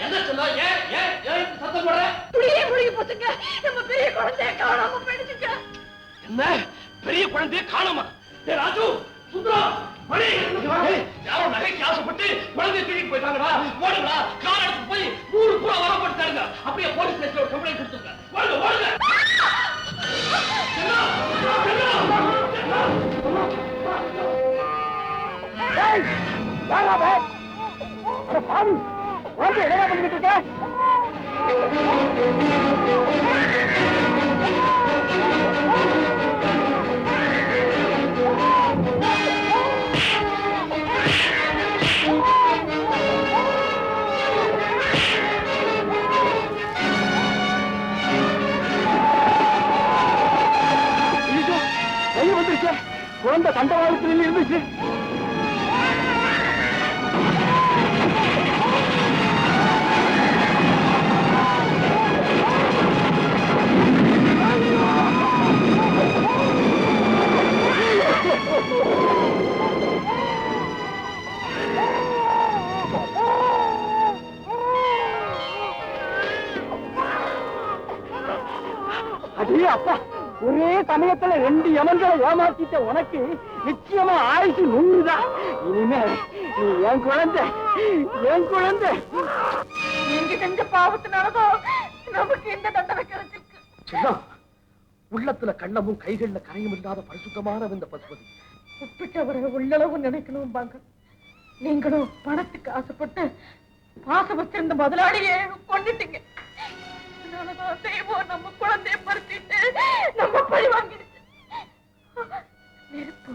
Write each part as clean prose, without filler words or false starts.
என்ன சொல்ல? சத்தம் போடுற? துணியே முழுகி போச்சுங்க. நம்ம பெரிய குழந்தைய காணாம போயிடுச்சுங்க. என்ன பெரிய குழந்தைய காணாமா? ராஜு, சுந்தரா, மணி, யாரோ நகைக்கு ஆசைப்பட்டு குழந்தைய தூக்கிட்டு போயிட்டாங்கடா. ஓடுங்களா, கார் எடுத்து போய் 100 பூரா வர போட்டுட்டாங்க. அப்படியே போலீஸ் ஸ்டேஷன்ல கம்ப்ளைண்ட் கொடுத்துருங்க. ஓடுங்க, ஓடுங்க. என்ன பண்ணிட்டு இருக்க? குழந்தை தண்டவாளத்தில் இருந்துச்சு. அடே அப்பா, ஒரே சமயத்துல 2 யமன்களை ஏமாத்திட்ட உனக்கு நிச்சயமா ஆயுசு 100 தான். இனிமே நீ என் குழந்தை, என் குழந்தை. நீங்க செஞ்ச பாவத்தினாலதான் நமக்கு இந்த தண்டனை கிடைச்சிருக்கு. சின்னம், உள்ளத்துல கண்ணமும் கைகள்ல கரையும் இல்லாத பரிசுத்தமான இந்த பசுபதி உப்பிட்டவரை உள்ளளவு நினைக்கணும் பாங்க. நீங்களும் பணத்துக்கு ஆசைப்பட்டு பாசம் வச்சிருந்த முதலாளியே கொண்டுட்டீங்க. தெய்வம் நம்ம குழந்தைய பறிச்சிட்டு நம்ம பழி வாங்கிடுச்சு. நெருப்பு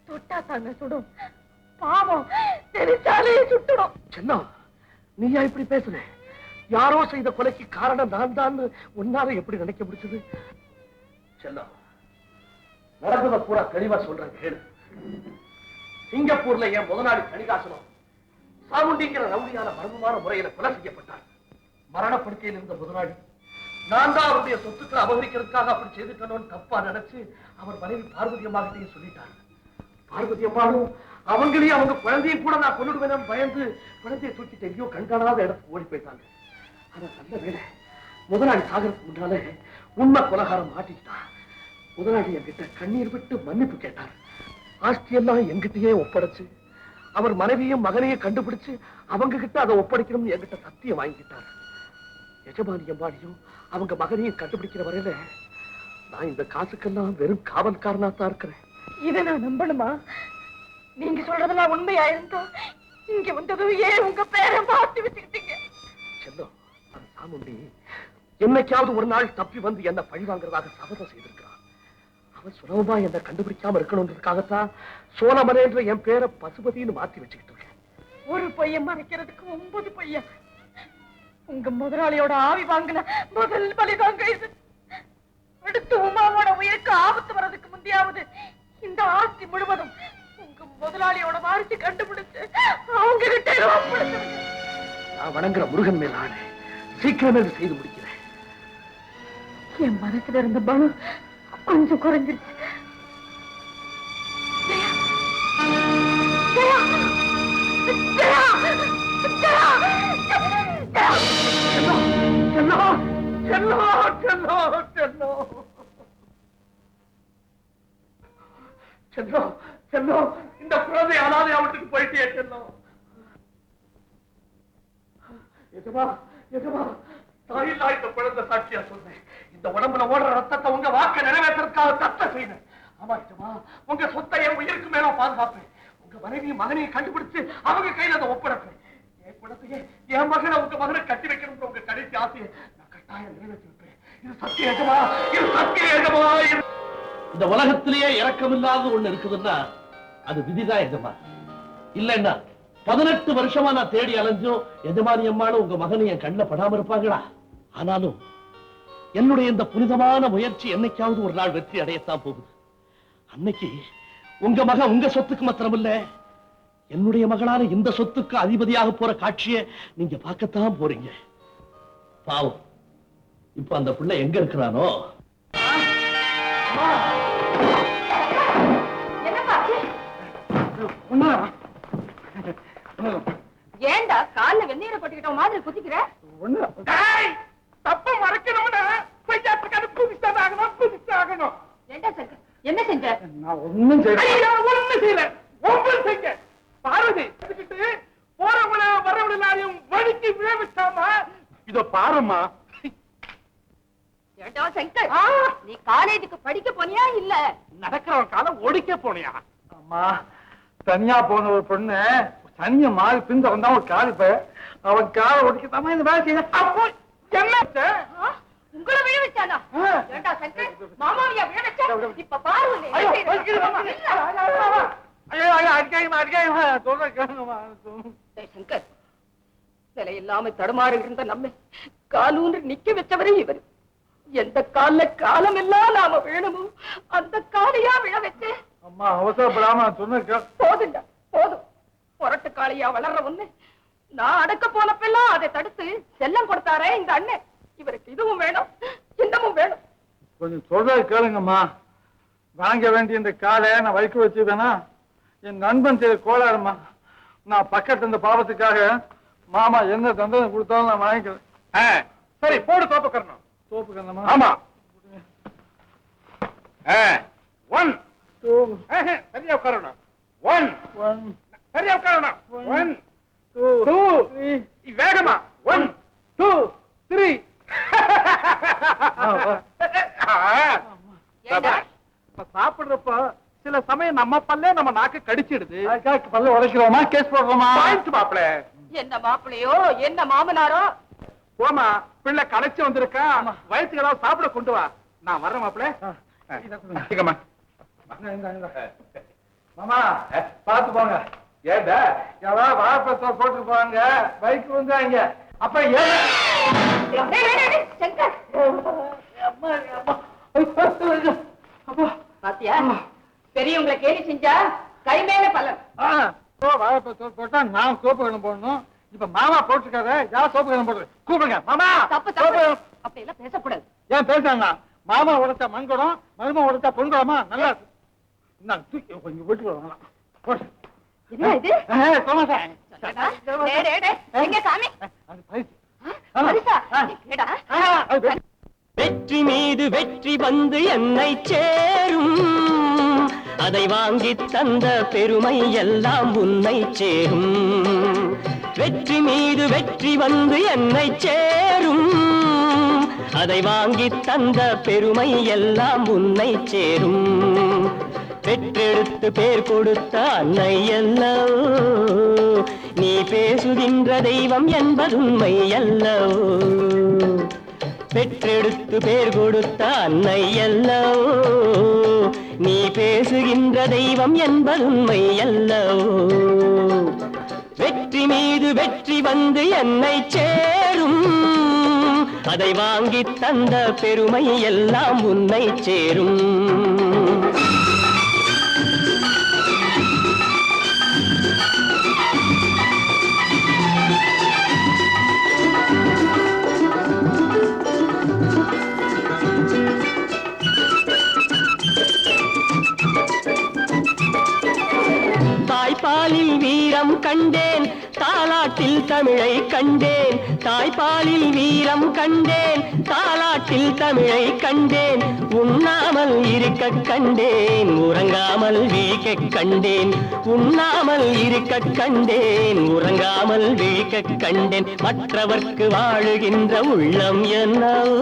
தொட்டா தாங்க சுடும், பாவம் தெரிச்சாலே சுட்டுடும். சின்ன, நீயா இப்படி பேசுற? யாரோ செய்த கொலைக்கு காரணம் நான் தான் உன்னால எப்படி நினைக்க முடிச்சது? செல்லம், நடந்தத பூரா தெளிவா சொல்றேன் கேளு. சிங்கப்பூர்ல என் முதலாளி கணிகாசனம் சாமுண்டிங்கிற ரவுடியான மர்மமான முறையில கொலை செய்யப்பட்டார். மரணப்படுக்கையில் இருந்த முதலாளி நான் தான் அவருடைய சொத்துக்களை அபகரிக்கிறதுக்காக அப்படி செய்துட்டோன்னு தப்பா நினைச்சு அவர் மனைவி பார்வதி அம்மாகிட்டையும் சொல்லிட்டார். பார்வதி அம்மாவும் அவங்களையும் அவங்க குழந்தையும் கூட நான் கொண்டுடுவேன் பயந்து குழந்தையை தூக்கிட்டு எங்கேயோ கண்காணாத இடத்துக்கு ஓடி போயிட்டாங்க. ஆனா நல்ல வேலை, முதலாளி சாகருக்கு முன்னாலே உண்மை கொலகாரம் மாட்டிக்கிட்டான். முதலாளி என்கிட்ட கண்ணீர் விட்டு மன்னிப்பு கேட்டார். ஆஸ்தியெல்லாம் என்கிட்டயே ஒப்படைச்சு அவர் மனைவியும் மகனையும் கண்டுபிடிச்சு அவங்க கிட்ட அதை ஒப்படைக்கணும்னு என்கிட்ட சத்தியம் வாங்கிட்டார். எஜமானி அம்மாடியும் அவங்க மகனையும் கண்டுபிடிக்கிற வரையில நான் இந்த காசுக்கெல்லாம் வெறும் காவல்காரனாத்தான் இருக்கிறேன். இதை நான் நம்பணுமா? நீங்க சொல்றதெல்லாம் உண்மையா இருந்தா இங்க வந்ததும் ஏன் உங்க பேரை மாத்தி வச்சுக்கிட்டீங்க? செல்லம், அந்த சாமுண்டி என்னைக்காவது ஒரு நாள் தப்பி வந்து என்ன பழி வாங்குறதாக சபதம் செய்திருக்கிறான். அவன் சுலபமா என்ன கண்டுபிடிக்காம இருக்கணும்ன்றதுக்காகத்தான் சோழமலை என்ற என் பேரை பசுபதினு மாத்தி வச்சுக்கிட்டு இருக்கேன். ஒரு பையன் மறைக்கிறதுக்கு 9 பையன். உங்க முதலாளியோட ஆவி வாங்கின முதல் பலிதாங்க இது. அடுத்து உமாவோட உயிருக்கு ஆபத்து வர்றதுக்கு முந்தையாவது இந்த ஆஸ்தி முழுவதும் உங்க முதலாளியோட வாரிசு கண்டுபிடிச்சு அவங்க கிட்ட நான் வணங்குற முருகன் மேல் ஆணை சீக்கிரமே செய்து முடிக்கிறேன். என் மனசுல இருந்த பலம் கொஞ்சம் குறைஞ்சிருச்சு. இந்த குழந்தை அனாதை அவட்டுக்கு போயிட்டே செல்லும். தாயில்லா இந்த குழந்தை சாட்சியா சொன்னேன். இந்த உடம்புல ஓடுற ரத்தத்தை உங்க வாக்க நிறைவேற்றதுக்காக தத்த செய்வேன். ஆமா ஏஜமா, உங்க சொத்தை என் உயிருக்கு மேல பாதுகாப்பேன். உங்க மனைவியும் மகனையும் கண்டுபிடிச்சு அவங்க கையில அதை ஒப்படைப்பேன். என் குழந்தைய என் மகனை உங்க மகனை கட்டி வைக்கணும் உங்க கடைசி ஆசையை நான் கட்டாயம் நிறைவேற்றி வைப்பேன். இது சத்திய ஏஜமா, இது சத்திய ஏஜமா. இந்த உலகத்திலேயே இரக்கமில்லாத ஒண்ணு இருக்குதுன்னா அது விதிதான் எஜமா. இல்லன்னா 18 வருஷமா நான் தேடி அலைஞ்சும் எஜமானி அம்மாளும் உங்க மகனை என் கண்ணில் படாம இருப்பாங்களா? ஆனாலும் என்னுடைய இந்த புனிதமான முயற்சி என்னைக்காவது ஒரு நாள் வெற்றி அடையத்தான் போகுது. அன்னைக்கு உங்க மகன் உங்க சொத்துக்கு மாத்திரம் இல்ல, என்னுடைய மகளான இந்த சொத்துக்கு அதிபதியாக போற காட்சியை நீங்க பார்க்கத்தான் போறீங்க. பாவம், இப்ப அந்த பிள்ளை எங்க இருக்கிறானோ? என்ன ஏண்டா கால்ல வெந்நீரை கொட்டிக்கிட்ட மாதிரி குதிக்கிற? தப்ப மறக்கணும்னா புதுசாகணும். ஏண்டா சங்கர் என்ன செஞ்ச? நான் ஒண்ணும் செய்யல. ஒவ்வொரு செஞ்ச பார்வதி போறவங்கள வரவங்களையும் வடிக்கு விழ வச்சாமா. இதோ பாருமா. ஏண்டா சங்கர் நீ காலேஜுக்கு படிக்க போனியா இல்ல நடக்கிறவன் காலம் ஒடிக்க போனியா? அம்மா தனியா போன ஒரு பொண்ணு தனிய மாறி பின் வந்தா ஒரு காலி பய அவன் காலை ஒடிக்கத்தாமா இந்த வேலை செய்ய. அப்போ என்ன உங்களை விழ வச்சானா? ஏண்டா சங்கர் மாமாவியா விழ வச்சா? இப்ப பாரு சங்கர் சிலை இல்லாம தடுமாறி இருந்த நம்மை காலூன்று நிக்க வச்சவரே இவர். எந்த கால காலம் எல்லாம் நாம வேணுமோ அந்த காலையா விழ வச்சு. அம்மா அவசரப்படாம சொன்ன போதுண்டா போதும். புரட்டு காளையா வளர்ற ஒண்ணு நான் அடக்க போனப்பெல்லாம் அதை தடுத்து செல்லம் கொடுத்தாரே இந்த அண்ணன். இவருக்கு இதுவும் வேணும் இன்னமும் வேணும். கொஞ்சம் சொல்றது கேளுங்கம்மா. வாங்க வேண்டிய இந்த காலை நான் வைக்க வச்சு வேணா என் நண்பன் செய்த கோளாறுமா. நான் பக்கத்து இந்த பாவத்துக்காக மாமா என்ன தண்டனை கொடுத்தாலும் நான் வாங்கிக்கிறேன். சரி போடு தோப்பு கரணும். தோப்பு கரணமா? ஆமா. 1 2 சரியா உட்காரணும். 1 சரியா உட்காரணும். 1 2 3 வேகமா 1 2 3 சாப்பிடுறப்ப சில சமயம் நம்ம பல்லே நம்ம நாக்கு கடிச்சிடுது. பல்ல உடைக்கிறோமா கேஸ் போடுறோமா? மாப்பிள என்ன மாப்பிளையோ என்ன மாமனாரோ? போமா பிள்ளை களைச்சு வந்திருக்கா. வயிற்றுக்கு ஏதாவது சாப்பிட கொண்டு வா. நான் வர்றேன் மாப்பிள. மாமா பாத்து போங்க. ஏடா யாராவது வாழைப்பழத்தை போட்டு போவாங்க பைக் வந்தாங்க. அப்ப பாத்தியா பெரியவங்களை கேலி செஞ்சா கை மேல பலன். வாழைப்பழத்தை போட்டா நான் சோப்பு கணம் போடணும். இப்ப மாமா போட்டுருக்காரு. யார் சோப்பு கணம் போடுறது? கூப்பிடுங்க மாமா. தப்பு தப்பு அப்படி எல்லாம் பேசக்கூடாது. ஏன் பேசுறாங்க? மாமா உடைச்சா மண்குடம் மருமா உடைச்சா பொண்குடமா? நல்லா தூக்கி கொஞ்சம் விட்டு வரலாம். என்ன இது? வெற்றி மீது வெற்றி வந்து என்னை சேரும். அதை வாங்கி தந்த பெருமை எல்லாம் உன்னை சேரும். வெற்றி மீது வெற்றி வந்து என்னை சேரும். அதை வாங்கி தந்த பெருமை எல்லாம் உன்னை சேரும். பெற்றெடுத்து பேர் கொடுத்த அன்னை அல்லவோ நீ பேசுகின்ற தெய்வம் என்பதுண்மை அல்லவோ. பெற்றெடுத்து பேர் கொடுத்த அன்னை அல்லவோ நீ பேசுகின்ற தெய்வம் என்பதுண்மை அல்லவோ. வெற்றி மீது வெற்றி வந்து என்னை சேரும். அதை வாங்கி தந்த பெருமை எல்லாம் உன்னை சேரும். தாய்ப்பாலில் வீரம் கண்டேன் தாலாட்டில் தமிழை கண்டேன். தாய்ப்பாலில் வீரம் கண்டேன் தாலாட்டில் தமிழை கண்டேன். உண்ணாமல் இருக்க கண்டேன் உறங்காமல் விழிக்க கண்டேன். உண்ணாமல் இருக்க கண்டேன் உறங்காமல் விழிக்க கண்டேன். மற்றவர்க்கு வாழுகின்ற உள்ளம் என்னவோ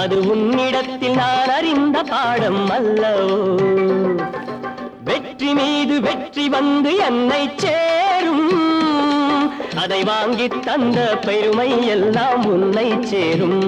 அது உன்னிடத்தில் நான் அறிந்த பாடம் அல்லவோ. வெற்றி மீது வெற்றி வந்து என்னை சேரும். அதை வாங்கி தந்த பெருமை எல்லாம் உன்னை சேரும்.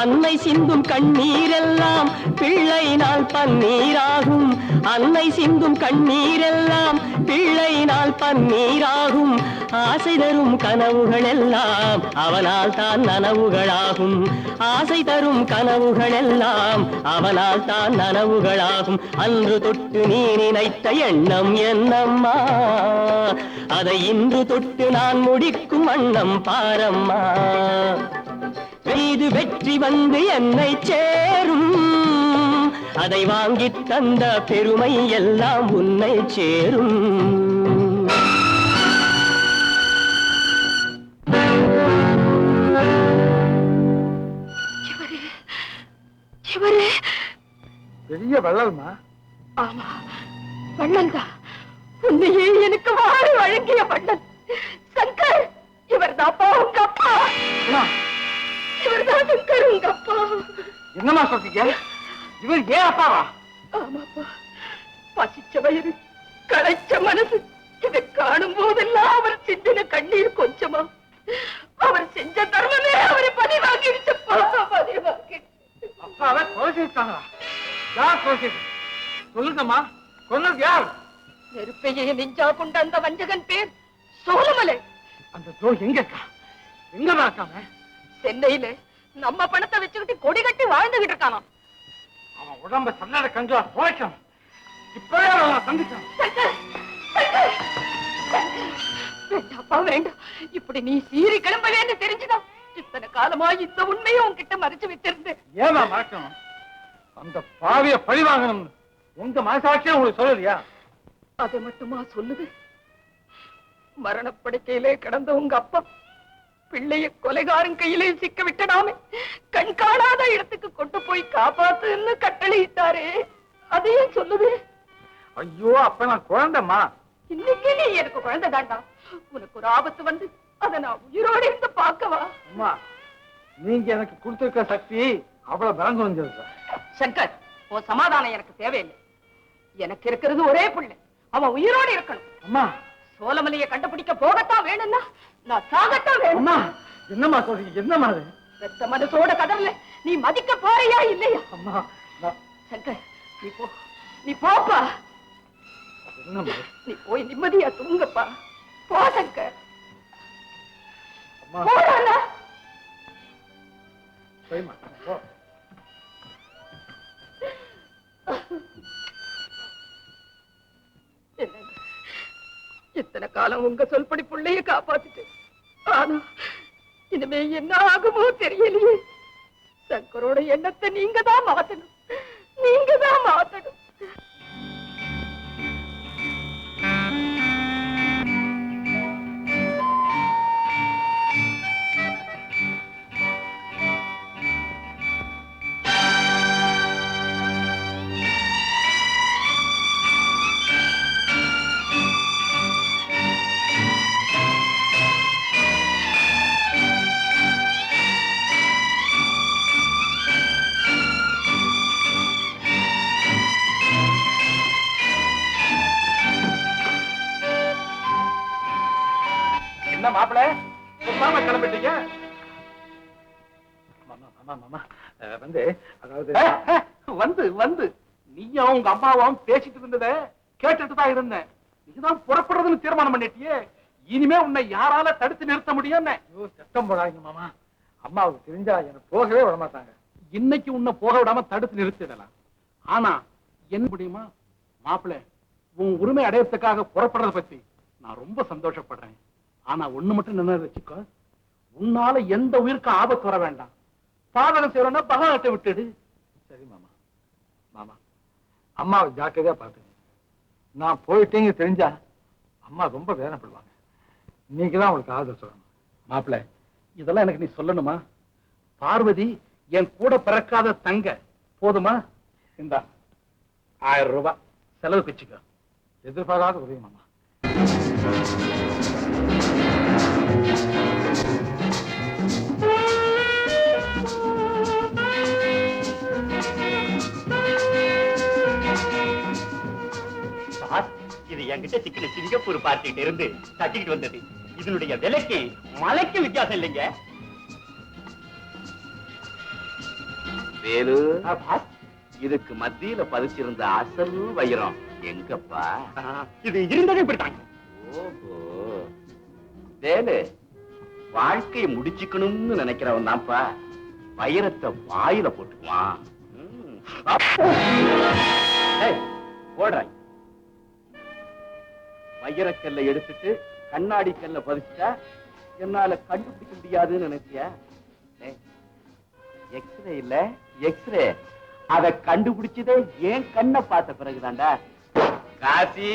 அன்னை சிந்தும் கண்ணீரெல்லாம் பிள்ளை நாள் பன்னீராகும். அன்னை சிந்தும் கண்ணீரெல்லாம் பிள்ளையினால் பன்னீராகும் ஆசை தரும் கனவுகள் எல்லாம் அவனால் தான் நனவுகளாகும் ஆசை தரும் கனவுகள் எல்லாம் அவனால் தான் நனவுகளாகும் அன்று தொட்டு நீ நினைத்த எண்ணம் என்னம்மா அதை இன்று தொட்டு நான் முடிக்கும் வண்ணம் பாரம்மா இது வெற்றி வந்து என்னை சேரும் அதை வாங்கித் தந்த பெருமை எல்லாம் உன்னை சேரும் பெரிய வள்ளல்மா. ஆமா, வள்ளல் தான். உன்னையே எனக்கு வாரி வழங்கிய வள்ளல் சங்கர். இவர் தாப்பா உங்க அப்பா. இவர் தான் சங்கர் உங்க அப்பா. என்னமா சொல்றீங்க? இவர் ஏன் அப்பாவா? ஆமாப்பா, பசிச்ச வயிறு, களைச்ச மனசு, இதை காணும் போதெல்லாம் அவர் சிந்தின கண்ணீர் கொஞ்சமா. அவர் செஞ்ச தர்மமே அவரை பதி வாங்கிடுச்சப்பா, பதி வாங்கிடுச்சு. அப்பாவை கொலை செய்தாங்களா? யார் கொலை செய்து? சொல்லுங்கம்மா, கொன்னது யார்? நெருப்பையே நெஞ்சா கொண்ட அந்த வஞ்சகன் பேர் சோழமலை. அந்த துரோகி எங்க இருக்கா? எங்கதான் இருக்காம? சென்னையில நம்ம பணத்தை வச்சுக்கிட்டு கொடி கட்டி வாழ்ந்துகிட்டு இருக்கானா. அவன் உடம்ப சன்னட கஞ்சா துவைக்கணும். இப்பவே அவனை சந்திக்கணும். வேண்டாப்பா வேண்டாம். இப்படி நீ சீறி கிளம்பவேன்னு தெரிஞ்சுதான் இத்தனை காலமா இந்த உண்மையை உன்கிட்ட மறைச்சு வைத்திருந்தேன். ஏமா மறைக்கணும்? அந்த பாவிய பழி வாங்கணும் உங்க மனசாட்சியே உங்களுக்கு சொல்லலையா? அதை மட்டுமா சொல்லுது? மரணப்படுக்கையிலே கிடந்த உங்க அப்பா பிள்ளைய கொலைகாரன் கையிலே சிக்க விட்டடாமே கண் காணாத இடத்துக்கு கொண்டு போய் காப்பாத்துன்னு கட்டளையிட்டாரே, அதையும் சொல்லுது. ஐயோ, அப்ப நான் குழந்தைமா. இன்னைக்கு நீ எனக்கு குழந்தை தாண்டா. உனக்கு ஒரு ஆபத்து வந்து அதை நான் உயிரோடு இருந்து பார்க்கவா? அம்மா, நீங்க எனக்கு கொடுத்திருக்க சக்தி அவ்வளவு பலந்து வந்தது. சங்கர், உன் சமாதானம் எனக்கு தேவையில்லை. எனக்கு இருக்கிறது ஒரே பிள்ளை, அவன் உயிரோடு இருக்கணும். அம்மா, சோழமலையை கண்டுபிடிக்க போகத்தான் வேணும்னா நான் சாகத்தான் வேணும். அம்மா, என்னம்மா சொல்றீங்க? என்னம்மா அது? பெத்த மனசோட கதர்ல நீ மதிக்க போறியா இல்லையா? அம்மா, சங்கர், நீ போ, நீ போப்பா. என்னம்மா? நீ போய் நிம்மதியா தூங்கப்பா. போ சங்கர். அம்மா, போடா. சரிம்மா, போ. இத்தனை காலம் உங்க சொல்படி பிள்ளைய காப்பாத்திட்டு, ஆனா இனிமே என்ன ஆகுமோ தெரியலையே. சங்கரோட எண்ணத்தை நீங்க தான் மாத்தணும், நீங்க தான் மாத்தணும். என்ன மாப்பிள்ள, சொல்லாம கிளம்பிட்டீங்க? வந்து அதாவது வந்து வந்து நீயும் உங்க அம்மாவும் பேசிட்டு இருந்தத கேட்டுட்டு தான் இருந்தேன். நீதான் புறப்படுறதுன்னு தீர்மானம் பண்ணிட்டியே, இனிமே உன்னை யாரால தடுத்து நிறுத்த முடியும்? சத்தம் போடாதீங்க மாமா. அம்மாவுக்கு தெரிஞ்சா என்ன போகவே விட மாட்டாங்க. இன்னைக்கு உன்னை போக விடாம தடுத்து நிறுத்திடலாம். ஆனா என்ன முடியுமா மாப்பிள்ள, உன் உரிமை அடையறதுக்காக புறப்படுறத பத்தி நான் ரொம்ப சந்தோஷப்படுறேன். ஆனா ஒண்ணு மட்டும் நினைவு வச்சுக்கோ, உன்னால எந்த உயிருக்கும் ஆபத்து வர வேண்டாம். பாதகம் செய்யறோம்னா பகவான்கிட்ட விட்டுடு. சரி மாமா. மாமா, அம்மாவை ஜாக்கிரதையா பாத்துங்க. நான் போயிட்டேங்க தெரிஞ்சா அம்மா ரொம்ப வேதனைப்படுவாங்க. நீங்க தான் உங்களுக்கு ஆதரவு சொல்லணும். மாப்பிள்ள, இதெல்லாம் எனக்கு நீ சொல்லணுமா? பார்வதி என் கூட பிறக்காத தங்க, போதுமா? இந்த 1000 ரூபாய் செலவுக்கு வச்சுக்க. எதிர்பாராத உதவி மாமா. இது என்கிட்ட சிக்கன சிங்கப்பூர் பார்ட்டிகிட்ட இருந்து தட்டிக்கிட்டு வந்தது. இதனுடைய விலைக்கு மலைக்கு வித்தியாசம் இல்லைங்க. வேலு, இதுக்கு மத்தியில பதிச்சிருந்த அசல் வைரம் எங்கப்பா? இது இருந்ததே இப்படித்தான். ஓஹோ, வேலு வாழ்க்கையை முடிச்சுக்கணும்னு நினைக்கிறவன் தான்ப்பா வைரத்தை வாயில போட்டுக்குவான். போடுறாய். வைரக்கல்ல எடுத்துட்டு கண்ணாடி கல்ல பதிச்சா என்னால கண்டுபிடிக்க முடியாதுன்னு நினைச்சியா? எக்ஸ்ரே இல்ல, எக்ஸ்ரே அத கண்டுபிடிச்சதே ஏன் கண்ணை பார்த்த பிறகுதான்டா. காசி,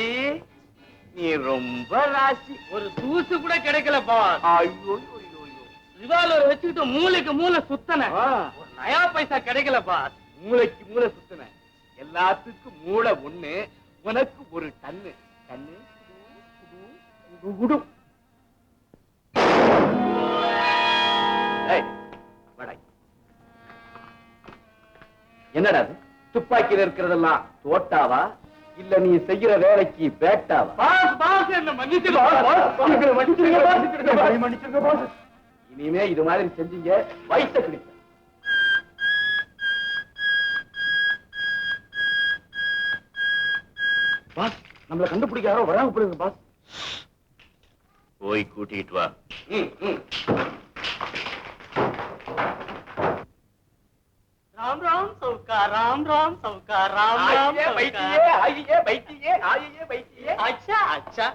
நீ ரொம்ப ராசி. ஒரு தூசு கூட கிடைக்கலப்பா. ஐயோ, ரிவால்வர் வச்சுக்கிட்டு மூளைக்கு மூளை சுத்தன, ஒரு நயா பைசா கிடைக்கலப்பா. மூளைக்கு மூளை சுத்தின. எல்லாத்துக்கும் மூளை ஒண்ணு, உனக்கு ஒரு டன்னு. கண்ணு குடு. என்னடா துப்பாக்கியில இருக்கிறதெல்லாம் தோட்டாவா இல்ல நீ செய்யற வேலைக்கு பேட்டாவா? இனிமே இது மாதிரி செஞ்சீங்க வயச கிடைக்கும். பாஸ், நம்மள கண்டுபிடிக்க யாரோ வராங்க போடுங்க பாஸ். போய் கூட்டிட்டு வா. राम राम सौका, राम राम सौका, राम राम अच्छा अच्छा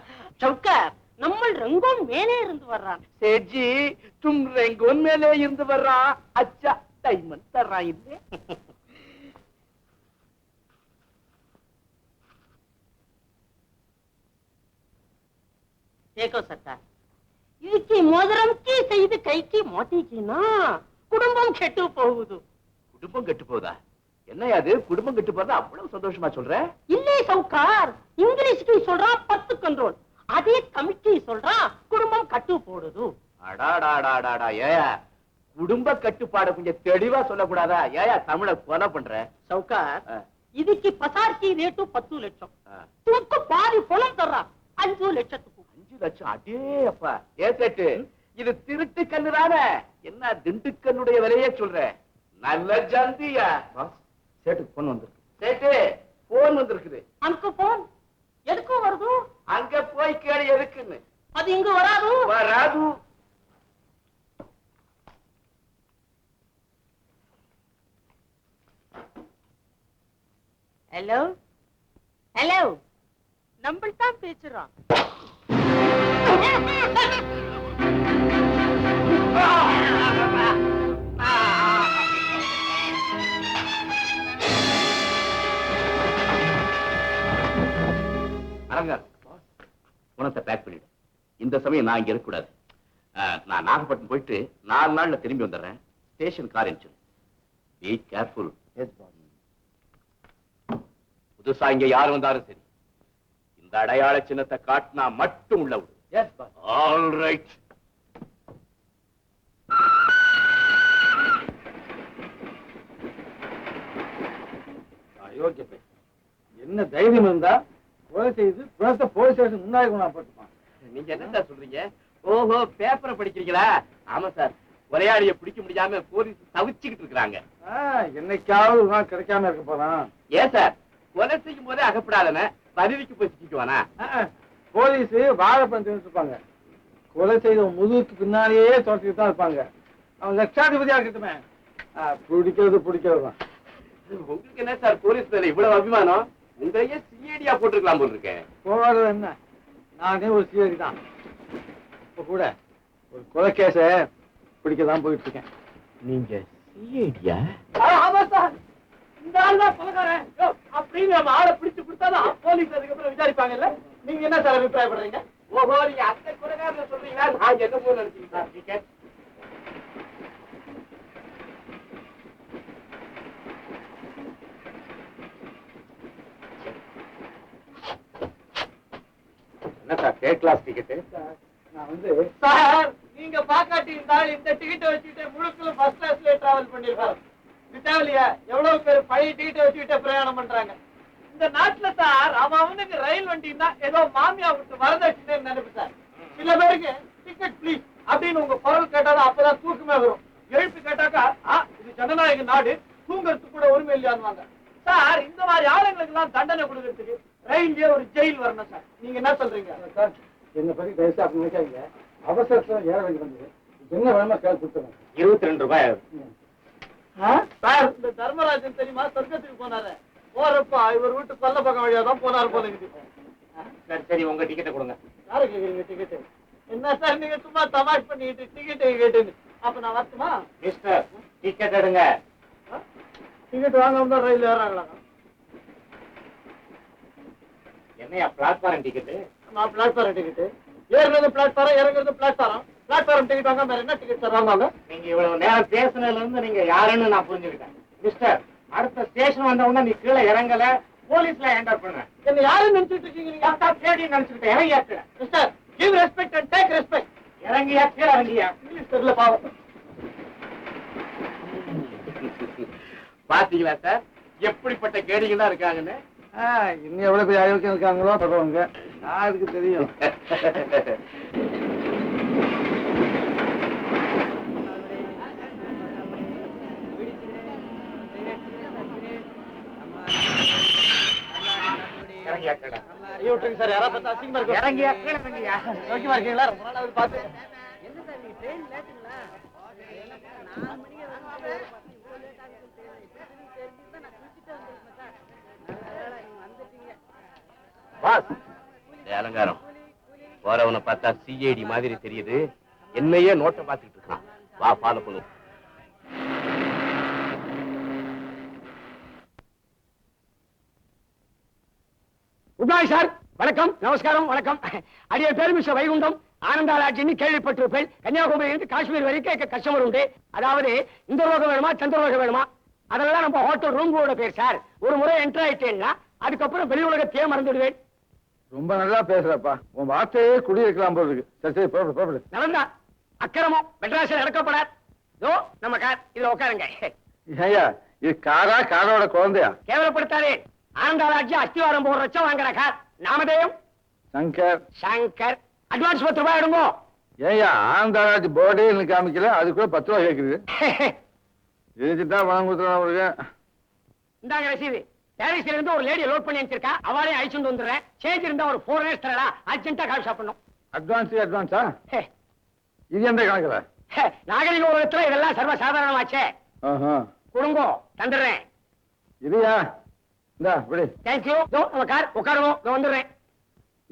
सौका, நம்மள் ரங்கோன் மேலே இருந்து வர்றான். சேட்ஜி, தும் ரெங்கோன் மேலே இருந்து வர்றா. அச்சா, டைமண்ட் தர்றா இல்ல. देखो सरकार, இதுக்கு மோதிரம் கீ செய்து கைக்கு மாட்டிக்கினா குடும்பம் கெட்டு போகுது. குடும்பம் கெட்டு போதா? என்னையா அது குடும்பம் கெட்டு போறதா அவ்வளவு சந்தோஷமா சொல்ற? இல்லை சவுக்கார், இங்கிலீஷ்க்கு சொல்றான் 10 கண்ட்ரோல், அதே தமிழ்க்கு சொல்றான் குடும்பம் கட்டு போடுது. அடாடாடாடாடா, ஏயா குடும்ப கட்டுப்பாடு கொஞ்சம் தெளிவா சொல்லக்கூடாதா? ஏயா தமிழை கொலை பண்ற? சவுக்கார், இதுக்கு பசார்க்கு ரேட்டு 10 லட்சம், தூக்கு பாதி பணம் தர்றான் 5 லட்சத்துக்கு. 5 லட்சம்? அடே அப்பா, ஏ சேட்டு, இது திருட்டு கல்லுதானே? என்ன திண்டுக்கல்லுடைய விலையே சொல்ற? நல்ல ஜந்தியா. சேட்டுக்கு போன் வந்திருக்கு. சேட்டு, போன் வந்திருக்குது. அங்க போன் எதுக்கு வருது? அங்க போய் கேளு எதுக்குன்னு. அது இங்க வராது. வராது. ஹலோ ஹலோ, நம்ம தான் பேசுறோம். பணத்தை பேக் பண்ணிடு. இந்த சமயம் நான் இங்க இருக்கக்கூடாது. நான் நாகப்பட்டினம் போயிட்டு 4 நாள்ல திரும்பி வந்துடுறேன். ஸ்டேஷன் கார் இருந்துச்சு. Be careful. புதுசா இங்க யார் வந்தாலும் சரி, இந்த அடையாள சின்னத்தை காட்டினா மட்டும் உள்ள விடு. All right. அயோக்கிய பையன், என்ன தைரியம் இருந்தா கொலை செய்து புறத்தை போலீஸ் ஸ்டேஷன் முன்னாடி கொண்டாப்பட்டுப்பான். நீங்க என்ன சார் சொல்றீங்க? ஓஹோ, பேப்பரை படிக்கிறீங்களா? ஆமா சார், கொலையாளியை பிடிக்க முடியாம போலீஸ் தவிச்சுக்கிட்டு இருக்காங்க. என்னைக்காவது ஒரு நாள் கிடைக்காம இருக்க போறான். ஏன் சார், கொலை செய்யும் போதே அகப்படாதன பதவிக்கு போய் சிக்குவானா? போலீஸ் வாழைப்பழம் தெரிஞ்சுப்பாங்க. கொலை செய்த முதுகுக்கு பின்னாலேயே துரத்திட்டு தான் இருப்பாங்க. அவன் லட்சாதிபதியா இருக்கட்டுமே, பிடிக்கிறது தான். உங்களுக்கு என்ன சார் போலீஸ் மேல இவ்வளவு அபிமானம்? உங்களையே சிஐடியா போட்டிருக்கலாம் போல் இருக்கேன். போறது என்ன, நானே ஒரு சிஐடி தான். இப்ப கூட ஒரு கொலை கேஸ பிடிக்கதான் போயிட்டு இருக்கேன். நீங்க சிஐடியா? ஆமா சார், இந்த ஆள் தான் கொலைகாரன் அப்படின்னு நம்ம ஆளை பிடிச்சு கொடுத்தாதான் போலீஸ் அதுக்கப்புறம் விசாரிப்பாங்கல்ல. நீங்க என்ன சார் அபிப்பிராயப்படுறீங்க? ஓஹோ, நீங்க அந்த கொலைகாரன் சொல்றீங்களா? நான் என்ன போல நினைச்சீங்க சார்? நீங்க என்ன சார், தேர்ட் கிளாஸ் டிக்கெட்டு? நான் சார், நீங்க பாக்காட்டி இருந்தாலும் இந்த டிக்கெட்டை வச்சுக்கிட்டு முழுக்க ஃபர்ஸ்ட் கிளாஸ்ல டிராவல் பண்ணிருக்காரு. விட்டாலியா எவ்வளவு பேர் பழைய டிக்கெட்டை வச்சுக்கிட்டு பிரயாணம் பண்றாங்க. இந்த நாட்டுல சார் அவனுக்கு ரயில் வண்டின்னா ஏதோ மாமியா விட்டு வரதட்சணை நினைப்பு சார். சில பேருக்கு டிக்கெட் பிளீஸ் அப்படின்னு உங்க குரல் கேட்டாதான் அப்பதான் தூக்கமே வரும். எழுப்பி கேட்டாக்கா இது ஜனநாயக நாடு, தூங்கறதுக்கு கூட உரிமை இல்லையான்னு சார். இந்த மாதிரி ஆளுங்களுக்கு எல்லாம் தண்டனை கொடுக்கறதுக்கு ரயில்ல ஒரு ஜெயில் வரணும் சார். நீங்க என்ன சொல்றீங்க சார்? என்னை பத்தி தயவுசா அப்படி நினைக்காதீங்க. அவசரத்துல ஏற வேண்டி வந்தது. என்ன வேணுமா கேள்வி கொடுத்துருங்க. 22 ரூபாய் சார். இந்த தர்மராஜன் தெரியுமா, சொர்க்கத்துக்கு போனாரு. போறப்ப இவர் வீட்டு கொல்ல பக்கம் வழியா தான் போனாரு போல இருக்குது. சரி சரி, உங்க டிக்கெட்டை கொடுங்க. யாரு கேக்குறீங்க டிக்கெட்டு? என்ன சார் நீங்க சும்மா தமாஷ் பண்ணிட்டு டிக்கெட்டு கேட்டுன்னு? அப்ப நான் வரட்டுமா? மிஸ்டர், டிக்கெட் எடுங்க. டிக்கெட் வாங்காம தான் ரயில் ஏறாங்களா? என்னையா பிளாட்ஃபாரம் டிக்கெட்டு? நான் பிளாட்ஃபாரம் டிக்கெட்டு. ஏறுறது பிளாட்ஃபாரம், இறங்குறது பிளாட்ஃபாரம். பிளாட்ஃபாரம் டிக்கெட் வாங்க வேற என்ன டிக்கெட் சார் வாங்க? நீங்க இவ்வளவு நேரம் பேசுனதுல இருந்து நீங்க யாருன்னு நான் புரிஞ்சுக்கிட்டேன். மிஸ்டர், அடுத்த ஸ்டேஷன் வந்த உடனே நீ கீழே இறங்கல, போலீஸ்ல என்டர் பண்ண. என்ன யாரும் நினைச்சிட்டு இருக்கீங்க நீங்க? தேடி நினைச்சுக்கிட்டேன். இறங்கியா கீழே. Mister, give respect and take respect. இறங்கியா கீழே இறங்கியா? இங்கிலீஷ் தெரியல பாவம். பாத்தீங்களா சார் எப்படிப்பட்ட கேடிகளா இருக்காங்கன்னு? இன்னும் எவ்வளவு பேர் அயோக்கியம் இருக்காங்களோ சொல்றவங்க யாருக்கு தெரியும். இறங்கியா கீழே. ஐயோ விட்டுருங்க சார், யாரா பார்த்தா அசிங்கமா இருக்கும். இறங்கியா கீழே இறங்கியா? ஓகேவா இருக்கீங்களா? ரொம்ப நாளாவது பார்த்து. பாஸ், அலங்காரம் போறவனை பார்த்தா சிஐடி மாதிரி தெரியுது. என்னையே நோட்டை பார்த்துக்கிட்டு இருக்கான். வா ஃபாலோ பண்ணு. Good morning sir. வணக்கம், நமஸ்காரம், வணக்கம். அடிய பேர் மிஸ்டர் வைகுண்டம். ஆனந்தாராட்சின்னு கேள்விப்பட்டிருப்பேன். கன்னியாகுமரியிலிருந்து காஷ்மீர் வரைக்கும் கஸ்டமர் உண்டு. அதாவது இந்த ரோகம் வேணுமா சந்திரலோகம் வேணுமா அதெல்லாம் நம்ம ஹோட்டல் ரூம்களோட பேர் சார். ஒரு முறை என்டர் ஆயிட்டேன்னா அதுக்கப்புறம் வெளி உலகத்தையே மறந்துடுவேன். ரொம்ப நல்லா பேசுறப்பா. உன் வார்த்தையே குடியிருக்கலாம் போல இருக்கு. சரி சரி போடு போடு. நடந்தா அக்கிரமம் மெட்ராஸில் நடக்கப்படாது. யோ நம்ம கார் இதுல உட்காருங்க. ஐயா, இது காரா காரோட குழந்தையா? கேவலப்படுத்தாதே. ஆனந்தாராட்சி அஸ்திவாரம் போடுற லட்சம் வாங்குற கார். நாமதேயம் சங்கர். சங்கர். அட்வான்ஸ் 10 ரூபாய் எடுங்கோ. ஏயா ஆனந்தாராஜ் போர்டே எனக்கு காமிக்கல, அதுக்குள்ள 10 ரூபா கேக்குது. இதுதான் பணம் கொடுத்துருவேன் அவருக்கு. இந்தாங்க ரசீது. பாரிஸ்ல இருந்து ஒரு லேடியை லோட் பண்ணி அனுப்பிச்சிருக்கா. அவளையும் அழிச்சுட்டு வந்துடுறேன். சேஞ்ச் இருந்தா ஒரு 4 days தரடா. அர்ஜென்ட்டா கால் சாப்பிடணும். அட்வான்ஸா? இது எந்த கணக்குல? நாகரிக உலகத்துல இதெல்லாம் சர்வ சாதாரணமாச்சே. கொடுங்கோ, தந்துடுறேன். இதுயா இந்தா இப்படி. தேங்க்யூ. நம்ம கார் உட்காருவோம். வந்துடுறேன்.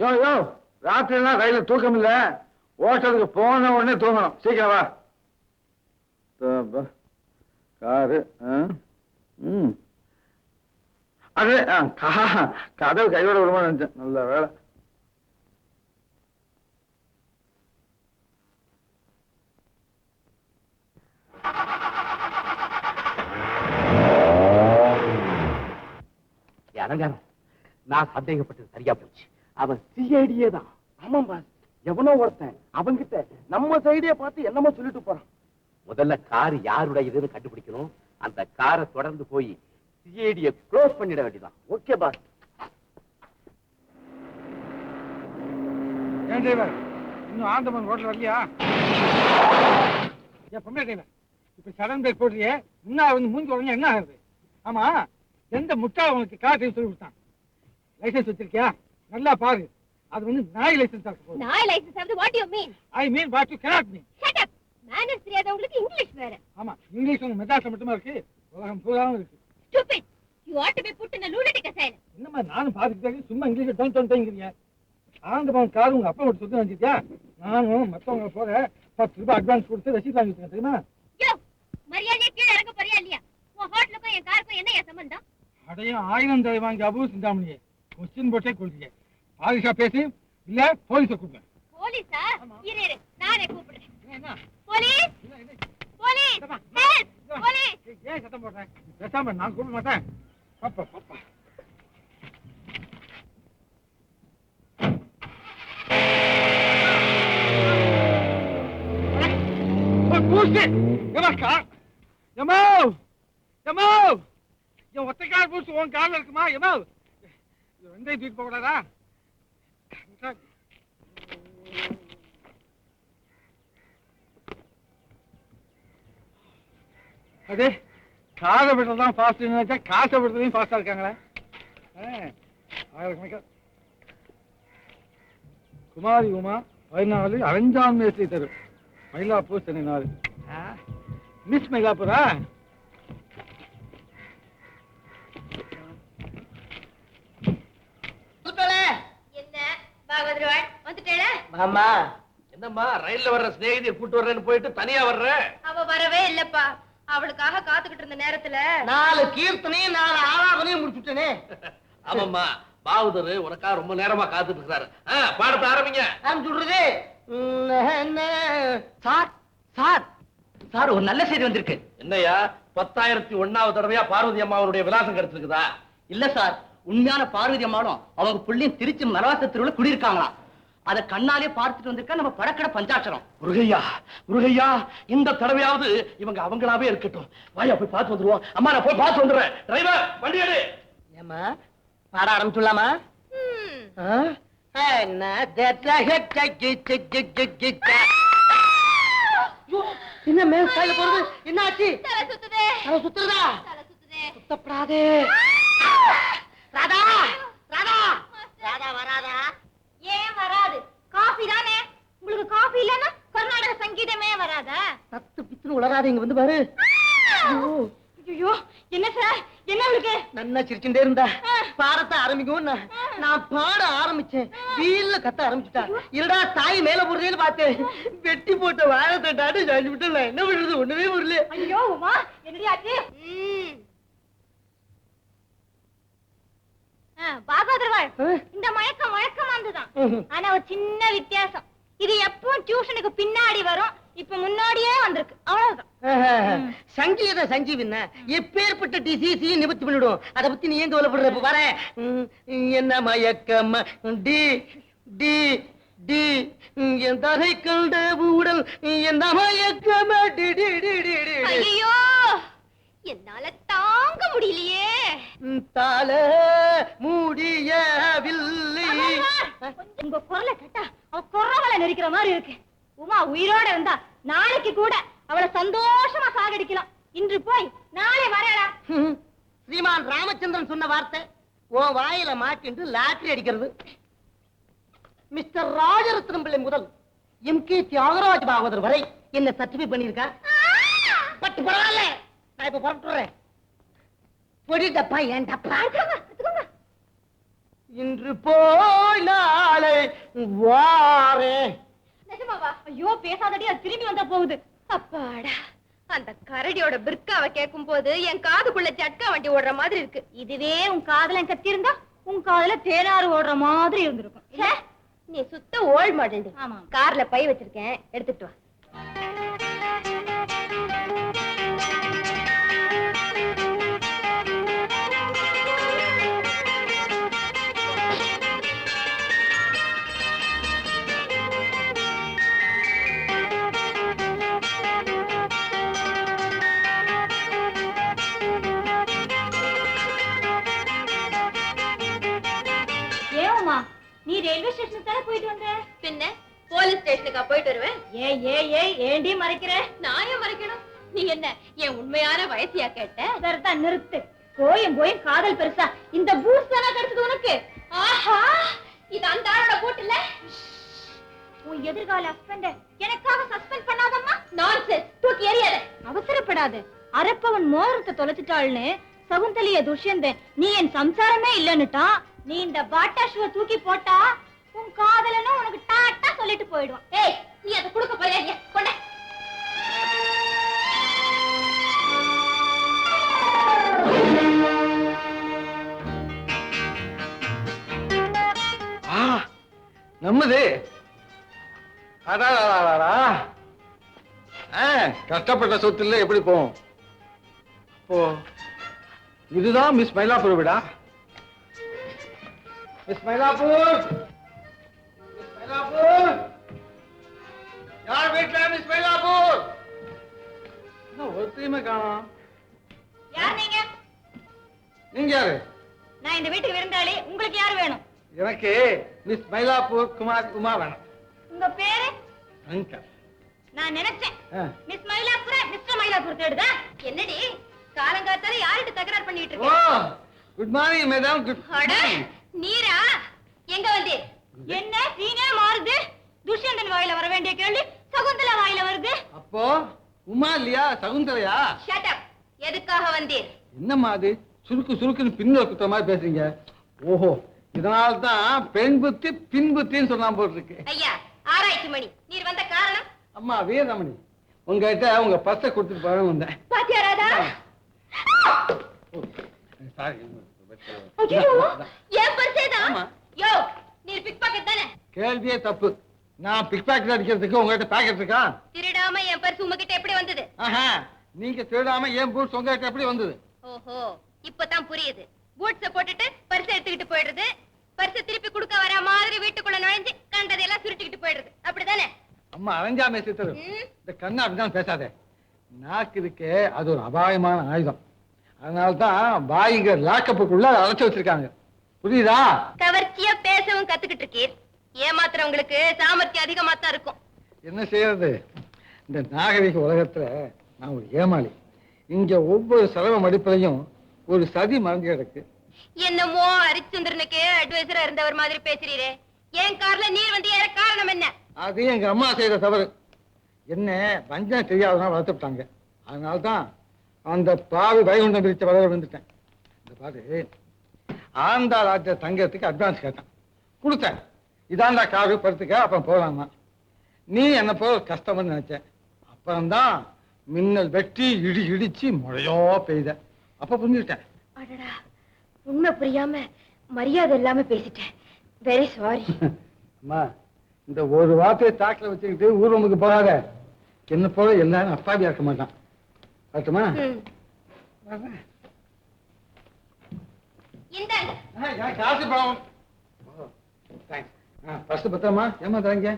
யோ யோ, ராத்திரிலாம் ரயில தூக்கம் இல்ல. ஓட்டலுக்கு போன உடனே தூங்கணும். சீக்கிரம் வா. காரு அது கதவு கையோட விடுமா நினைச்சேன். நல்ல வேலை. அலங்காரம், நான் சந்தேகப்பட்டது சரியா போச்சு. அவன் சிஐடியே தான். ஆமாம் பாஸ், எவனோ ஒருத்தன் அவங்கிட்ட நம்ம சைடே பார்த்து என்னமோ சொல்லிட்டு போறான். முதல்ல கார் யாருடையதுன்னு கண்டுபிடிக்கணும். அந்த காரை தொடர்ந்து போய் சிஐடியை க்ளோஸ் பண்ணிட வேண்டியதான். Okay pass. ஏன் டிரைவர் இன்னும் ஆந்தமன் ரோட்ல வரலையா? ஏன் பொம்மை டிரைவர், இப்ப சடன் பிரேக் போடுறியே, முன்னாடி வந்து மூஞ்சி உடனே என்ன ஆகுது? ஆமா, எந்த முட்டாள் உனக்கு கார் டிரைவர் சொல்லி கொடுத்தான்? லைசன்ஸ் வச்சிருக்கியா? நல்லா பாரு. அது வந்து நாய் லைசன்ஸ் ஆக போகுது. நாய் லைசன்ஸ் ஆவது what you mean? I mean what you cannot mean. Shut up. Manners தெரியாதவங்களுக்கு இங்கிலீஷ் வேற. ஆமா, இங்கிலீஷ் உங்க மெட்ராஸ்ல மட்டுமா இருக்கு, உலகம் பூராவும் இருக்கு. Stupid. You ought to be put in a lunatic asylum. என்னம்மா நானும் பாத்துக்கிட்டே சும்மா இங்கிலீஷ் டோன்ங்கிறீங்க. ஆந்தமான் கார் உங்க அப்பா மட்டும் சொத்து நினைச்சிட்டியா? நானும் மத்தவங்க போற 10 ரூபாய் அட்வான்ஸ் கொடுத்து ரசீது வாங்கி வச்சுக்கேன் தெரியுமா? யோ, மரியாதையா கீழ இறங்க போறியா இல்லையா? உன் ஹோட்டலுக்கும் என் காருக்கும் என்ன சம்பந்தம்? அடையும் 1000 தடவை வாங்கி அபூ சிந்தாமணியே கொஸ்டின் போட்டே கொள்றீங்க. பாதுஷா பேசி இல்ல போலீஸை கூப்பிடுவேன். போலீஸா? இரு இரு, நானே கூப்பிடுறேன். என்ன போலீஸ், போலீஸ், ஹெல்ப், போலீஸ். ஏன் சத்தம் போடுறேன்? பேசாம நான் கூப்பிட மாட்டேன். பாப்பா பாப்பா. என் ஒத்தைக்கால் பூசு உன் காலில் இருக்குமா? எமோ வெந்தயம் தூக்கி போகக்கூடாதா? அது காசை விட்டுறதான் ஃபாஸ்ட் நினைச்சா காசை விட்டுறதையும் ஃபாஸ்டா இருக்காங்களே. ஆயிரக்கணக்கா குமாரி உமா 14 5ஆம் மேசை தெரு மயிலாப்பூர் சென்னை 4. மிஸ் மயிலாப்பூரா? என்ன பாகவதர்வாள் வந்துட்டேள? மாமா என்னம்மா ரயில்ல வர்ற சிநேகிதியை கூட்டு வர்றேன்னு போயிட்டு தனியா வர்ற? அவ வரவே இல்லப்பா. அவளுக்காக காத்துக்கிட்டு இருந்த நேரத்துல 4 கீர்த்தனையும் 4 ஆராதனையும் முடிச்சுட்டேனே. ஆமாம்மா பாவுதரு உனக்கா ரொம்ப நேரமா காத்துட்டு இருக்காரு. பாடத்தை ஆரம்பிங்க. சொல்றது சார் சார் சார் ஒரு நல்ல செய்தி வந்திருக்கு. என்னையா 10,001வது தடவையா பார்வதி அம்மாவுடைய விலாசம் கிடைச்சிருக்குதா? இல்ல சார், உண்மையான பார்வதி அம்மாவும் அவங்க புள்ளியும் திருச்சி மரவாச தெருவுல குடியிருக்காங்களாம். அத கண்ணாலே பார்த்துட்டு வந்திருக்கா நம்ம படக்கடை பஞ்சாட்சரம். முருகையா முருகையா, இந்த தடவையாவது இவங்க அவங்களாவே இருக்கட்டும். வாயா போய் பார்த்து வந்துருவோம். அம்மா நான் போய் பார்த்து வந்துடுறேன். டிரைவர் வண்டி எடு. ஏமா பாட ஆரம்பிச்சுடலாமா? என்ன மேல் கையில போறது? என்ன ஆச்சு? தலை சுத்துதே. தலை சுத்துறதா? தலை சுத்துதே. சுத்தப்படாதே. ராதா ராதா ராதா வராதா? ஏன் வராது? காபி தானே. உங்களுக்கு காபி இல்லன்னா கர்நாடக சங்கீதமே வராதா? தத்து பித்துன்னு உளராத, இங்க வந்து பாரு. ஐயோ என்ன சார், என்ன உங்களுக்கு? நன்னா சிரிச்சுட்டே இருந்தா பாடத்தை ஆரம்பிக்கும். நான் பாட ஆரம்பிச்சேன், வீல்ல கத்த ஆரம்பிச்சுட்டா. இருடா தாய் மேல போடுறேன்னு பார்த்தேன். வெட்டி போட்ட வாழை தட்டாட்டு சாஞ்சு விட்டு நான் என்ன பண்றது ஒண்ணுமே புரியல. ஐயோ உமா என்னடி ஆச்சு? பாகவதர்வாள், இந்த மயக்கம் வழக்கமானதுதான். ஆனா ஒரு சின்ன வித்தியாசம். இது எப்பவும் டியூஷனுக்கு பின்னாடி வரும், இப்ப முன்னாடியே வந்திருக்கு, அவ்வளவுதான். சங்கீத சஞ்சீவன் எப்பேற்பட்ட டிசீசி நிவர்த்தி பண்ணிடும். அதை பத்தி நீ ஏன் கவலைப்படுற? இப்ப வரேன். என்ன மயக்கம் டி டி டி என் தகை கண்ட ஊடல் என்ன மயக்கம் டி டி டி டி டி. ஐயோ என்னால தாங்க முடியலையே. தாள முடியவில்லை. உங்க குரலை கேட்டா அவ குறவலை நெரிக்கிற மாதிரி இருக்கு. உமா உயிரோட இருந்தா நாளைக்கு கூட அவளை சந்தோஷமா சாகடிக்கலாம். இன்று போய் நாளை வரடா. ஸ்ரீமான் ராமச்சந்திரன் சொன்ன வார்த்தை உன் வாயில மாட்டின்று லாட்டரி அடிக்கிறது. மிஸ்டர் ராஜரத்னம் பிள்ளை முதல் எம்.கே. தியாகராஜ பாகவதர் வரை என்ன சர்டிஃபை பண்ணிருக்கா. பட்டு பரவாயில்ல, நான் இப்ப புறப்படுறேன். பொடி டப்பா ஏன் டப்பா? இன்று போய் நாளை வாரேன். நிஜமாவா? ஐயோ பேசாதடி, அது திரும்பி வந்தா போகுது. அப்பாடா, அந்த கரடியோட பிர்காவை கேட்கும் போது என் காதுக்குள்ள சட்கா வண்டி ஓடுற மாதிரி இருக்கு. இதுவே உன் காதுல கத்தி இருந்தா உன் காதுல தேனாறு ஓடுற மாதிரி இருந்திருக்கும். நீ சுத்த ஓல்ட் மாடல். ஆமா, கார்ல பை வச்சிருக்கேன், எடுத்துட்டு வா. நீ ரயில்வே ஸ்டேஷனுக்கு தானே போயிட்டு வந்த? பின்ன போலீஸ் ஸ்டேஷனுக்கா போயிட்டு வருவேன்? ஏண்டி மறைக்கிற? நான் ஏன் மறைக்கணும்? நீ என்ன என் உண்மையான வயசியா கேட்ட? அதற்தான் நிறுத்து. போயும் காதல் பெருசா இந்த பூஸ் தானே கிடைச்சது உனக்கு? ஆஹா, இது அந்த ஆளோட போட்டு இல்ல. உன் எதிர்கால ஹஸ்பண்ட எனக்காக சஸ்பெண்ட் பண்ணாதம்மா. நான்சென்ஸ், தூக்கி எறியாத. அவசரப்படாத. அரப்பவன் மோதிரத்தை தொலைச்சிட்டாள்னு சகுந்தலிய துஷ்யந்தன் நீ என் சம்சாரமே இல்லன்னுட்டான். நீ இந்த பாட்டா ஷூ தூக்கி போட்டா உன் காதலனும் உனக்கு டாட்டா சொல்லிட்டு போயிடுவான். ஏய், நீ அதை கொடுக்க போறியா? கொண்ட. நம்மது கஷ்டப்பட்ட சொத்துல எப்படி போவோம்? இதுதான் மிஸ் மயிலாப்பூர் விடா. மிஸ் மயிலாப்பூர், மிஸ் மயிலாப்பூர், யார் வீட்டுல? மிஸ் மயிலாப்பூர் ஒருத்தையுமே காணோம். யார் நீங்க? நீங்க யாரு? நான் இந்த வீட்டுக்கு விருந்தாளி. உங்களுக்கு யார் வேணும்? எனக்கு மிஸ் மயிலாப்பூர் குமார் உமா வேணும். உங்க பேரு? அங்கர். நான் நினைச்சேன் மிஸ் மயிலாப்பூர் மிஸ்டர் மயிலாப்பூர் தேடுதா? என்னடி காலங்காத்தால யார்கிட்ட தகராறு பண்ணிட்டு இருக்க? Good morning madam. குட். நீரா எங்க வந்து என்ன சீனே மாறுது? துஷ்யந்தன் வாயில வர வேண்டிய கேள்வி சகுந்தலா வாயில வருது. அப்போ உமா இல்லையா சகுந்தலையா? Shut up. எதுக்காக வந்தீர்? என்னம்மா அது சுருக்கு சுருக்குன்னு பின்ன குத்த மாதிரி பேசுறீங்க? ஓஹோ, இதனால்தான் பெண் புத்தி பின் புத்தின்னு சொன்னா போட்டிருக்கு. ஐயா ஆராய்ச்சி மணி, நீர் வந்த காரணம்? அம்மா வீரமணி, உங்ககிட்ட உங்க பர்ஸை கொடுத்துட்டு போக வந்தேன். பாத்தியா ராதா? சாரி. ஏன் பர்சேதான்? ஆமா. யோ, நீர் பிக் பாக்கெட் தானே? கேள்வியே தப்பு. நான் பிக் பாக்கெட் அடிக்கிறதுக்கு உங்ககிட்ட பாக்கெட் இருக்கா? திருடாம என் பர்ஸ் உங்ககிட்ட எப்படி வந்தது? ஆஹா, நீங்க திருடாம ஏன் பூட்ஸ் உங்ககிட்ட எப்படி வந்தது? ஓஹோ, இப்பதான் புரியுது. பூட்ஸ போட்டுட்டு பர்ஸ் எடுத்துக்கிட்டு போயிடுறது, பர்ஸ் திருப்பி கொடுக்க வர மாதிரி வீட்டுக்குள்ள நுழைஞ்சு கண்டதெல்லாம் சுருட்டிக்கிட்டு போயிடுறது, அப்படிதானே? அம்மா அரஞ்சாமே சித்தரு, ம். இந்த கண்ணா அப்படிதான் பேசாதே. நாக்கு இருக்கே அது ஒரு அபாயமான ஆயுதம். அதனால்தான் பாய்ங்க லாக்கப்புக்குள்ள அழைச்சு வச்சிருக்காங்க. புரியுதா? கவர்ச்சியா பேசவும் கத்துக்கிட்டு இருக்கீர். ஏமாத்துறவங்களுக்கு சாமர்த்தியம் அதிகமா தான் இருக்கும். என்ன செய்யறது? இந்த நாகரிக உலகத்துல நான் ஒரு ஏமாளி. இங்க ஒவ்வொரு செலவு மடிப்பிலையும் ஒரு சதி மறந்து கிடக்கு. என்னமோ ஹரிச்சந்திரனுக்கு அட்வைசரா இருந்தவர் மாதிரி பேசுறீரே. என் கார்ல நீர் வந்து ஏற காரணம் என்ன? அது எங்க அம்மா செய்த தவறு. என்ன வஞ்சம் தெரியாததான் வளர்த்துட்டாங்க. அதனால்தான் அந்த பாவி வைகுண்டம் பிரிச்ச வளர வந்துட்டேன். இந்த பாரு, ஆண்டாள் ஆற்ற தங்கறதுக்கு அட்வான்ஸ் கேட்டேன், கொடுத்தேன். இதாண்டா காரு படுத்துக்க, அப்புறம் போகலாமா. நீ என்ன போல கஷ்டம்னு நினைச்சேன். அப்புறம்தான் மின்னல் வெட்டி இடி இடிச்சு மழையோ பெய்த. அப்ப புரிஞ்சுக்கிட்டேன். அடடா, உண்மை புரியாம மரியாதை இல்லாம பேசிட்டேன். Very sorry. அம்மா, இந்த ஒரு வார்த்தையை தாக்கில வச்சுக்கிட்டு ஊர்வமுக்கு போகாத. என்ன போல எல்லாரும் அப்பாவியா இருக்க மாட்டான். பார்த்துமா? இந்தாங்க. காசு பணம். ஃபர்ஸ்ட் பத்திரமா ஏமா தரங்க.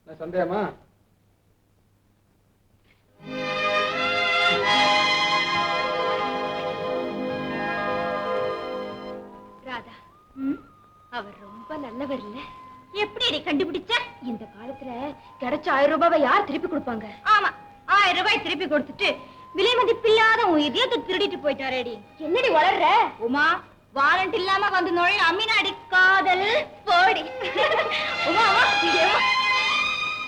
சந்தேகமா? ராதா, அவர் ரொம்ப நல்லவர் இல்ல? எப்படி நீ கண்டுபிடிச்ச? இந்த காலத்துல கிடைச்ச 1000 ரூபாவை யார் திருப்பி கொடுப்பாங்க? ஆமா, 1000 ரூபாய் திருப்பி கொடுத்துட்டு விலை மதிப்பில்லாத உன் இதயத்தை திருடிட்டு போயிட்டாரேடி. என்னடி வளர்ற? உமா, வாரண்ட் இல்லாம வந்து நுழைய அம்மினாடி காதல் போடி. உமா,